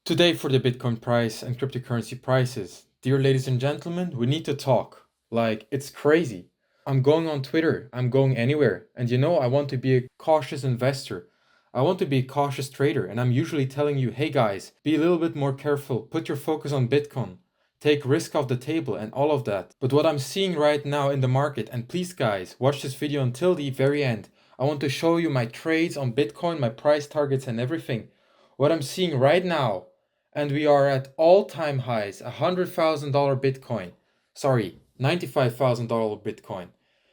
Today for the Bitcoin price and cryptocurrency prices. Dear ladies and gentlemen, we need to talk. Like, it's crazy. I'm going on Twitter, I'm going anywhere. And I want to be a cautious investor. I want to be a cautious trader. And I'm usually telling you, hey guys, be a little bit more careful. Put your focus on Bitcoin. Take risk off the table and all of that. But what I'm seeing right now in the market, and please guys, watch this video until the very end. I want to show you my trades on Bitcoin, my price targets and everything. What I'm seeing right now, and we are at all-time highs, $100,000 Bitcoin. Sorry, $95,000 Bitcoin.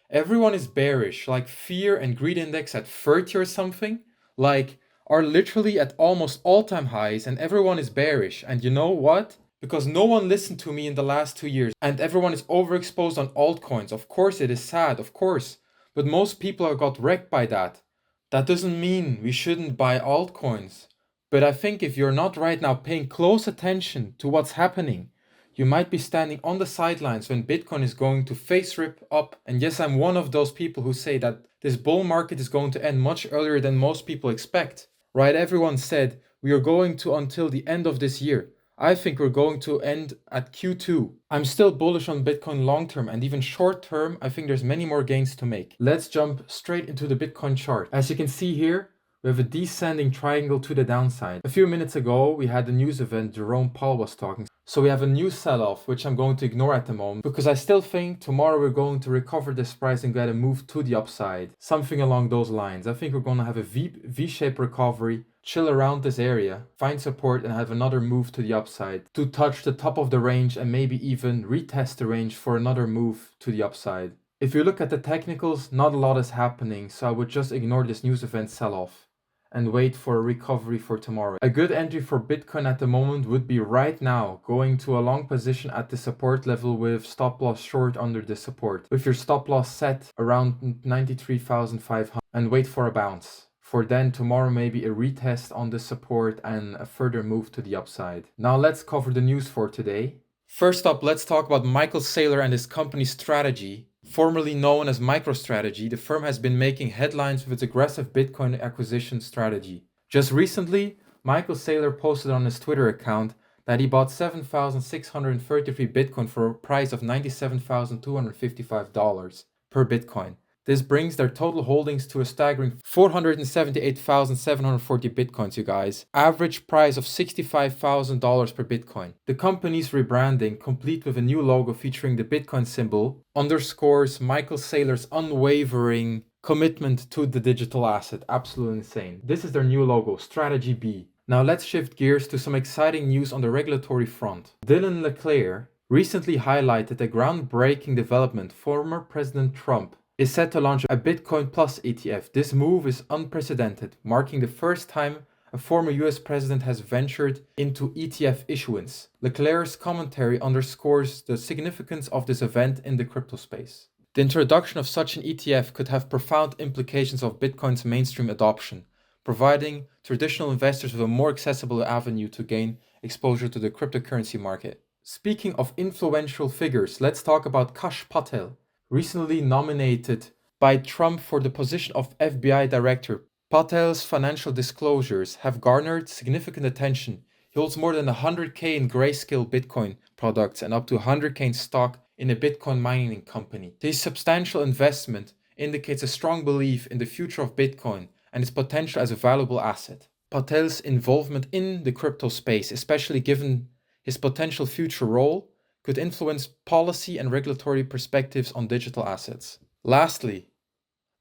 Everyone is bearish, like fear and greed index at 30 or something, like are literally at almost all-time highs, and everyone is bearish. And you know what? Because no one listened to me in the last 2 years, and everyone is overexposed on altcoins. Of course, it is sad, of course, but most people have got wrecked by that. That doesn't mean we shouldn't buy altcoins. But I think if you're not right now paying close attention to what's happening, you might be standing on the sidelines when Bitcoin is going to face rip up. And yes, I'm one of those people who say that this bull market is going to end much earlier than most people expect. Right? Everyone said we are going to until the end of this year. I think we're going to end at Q2. I'm still bullish on Bitcoin long term, and even short term, I think there's many more gains to make. Let's jump straight into the Bitcoin chart. As you can see here, we have a descending triangle to the downside. A few minutes ago, we had a news event, Jerome Powell was talking. So we have a new sell-off, which I'm going to ignore at the moment, because I still think tomorrow we're going to recover this price and get a move to the upside. Something along those lines. I think we're going to have a V-shaped recovery, chill around this area, find support and have another move to the upside to touch the top of the range and maybe even retest the range for another move to the upside. If you look at the technicals, not a lot is happening, so I would just ignore this news event sell-off and wait for a recovery for tomorrow. A good entry for Bitcoin at the moment would be right now, going to a long position at the support level with stop loss short under the support, with your stop loss set around 93,500 and wait for a bounce. For then tomorrow maybe a retest on the support and a further move to the upside. Now let's cover the news for today. First up, let's talk about Michael Saylor and his company Strategy. Formerly known as MicroStrategy, the firm has been making headlines with its aggressive Bitcoin acquisition strategy. Just recently, Michael Saylor posted on his Twitter account that he bought 7,633 Bitcoin for a price of $97,255 per Bitcoin. This brings their total holdings to a staggering 478,740 Bitcoins, you guys. Average price of $65,000 per Bitcoin. The company's rebranding, complete with a new logo featuring the Bitcoin symbol, underscores Michael Saylor's unwavering commitment to the digital asset. Absolutely insane. This is their new logo, Strategy B. Now let's shift gears to some exciting news on the regulatory front. Dylan LeClaire recently highlighted a groundbreaking development. Former President Trump is set to launch a Bitcoin Plus ETF. This move is unprecedented, marking the first time a former US president has ventured into ETF issuance. Leclerc's commentary underscores the significance of this event in the crypto space. The introduction of such an ETF could have profound implications of Bitcoin's mainstream adoption, providing traditional investors with a more accessible avenue to gain exposure to the cryptocurrency market. Speaking of influential figures, let's talk about Kash Patel. Recently nominated by Trump for the position of FBI director, Patel's financial disclosures have garnered significant attention. He holds more than 100K in grayscale Bitcoin products and up to 100K in stock in a Bitcoin mining company. His substantial investment indicates a strong belief in the future of Bitcoin and its potential as a valuable asset. Patel's involvement in the crypto space, especially given his potential future role, could influence policy and regulatory perspectives on digital assets. Lastly,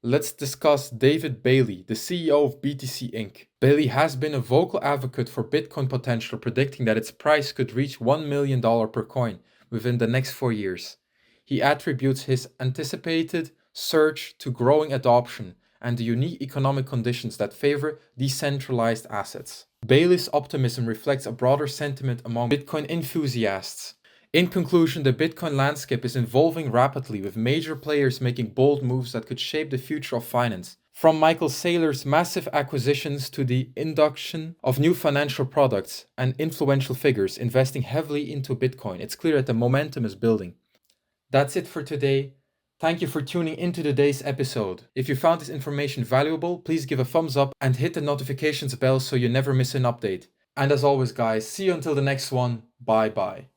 let's discuss David Bailey, the CEO of BTC Inc. Bailey has been a vocal advocate for Bitcoin potential, predicting that its price could reach $1 million per coin within the next 4 years. He attributes his anticipated surge to growing adoption and the unique economic conditions that favor decentralized assets. Bailey's optimism reflects a broader sentiment among Bitcoin enthusiasts. In conclusion, the Bitcoin landscape is evolving rapidly, with major players making bold moves that could shape the future of finance. From Michael Saylor's massive acquisitions to the induction of new financial products and influential figures investing heavily into Bitcoin, it's clear that the momentum is building. That's it for today. Thank you for tuning into today's episode. If you found this information valuable, please give a thumbs up and hit the notifications bell so you never miss an update. And as always, guys, see you until the next one. Bye bye.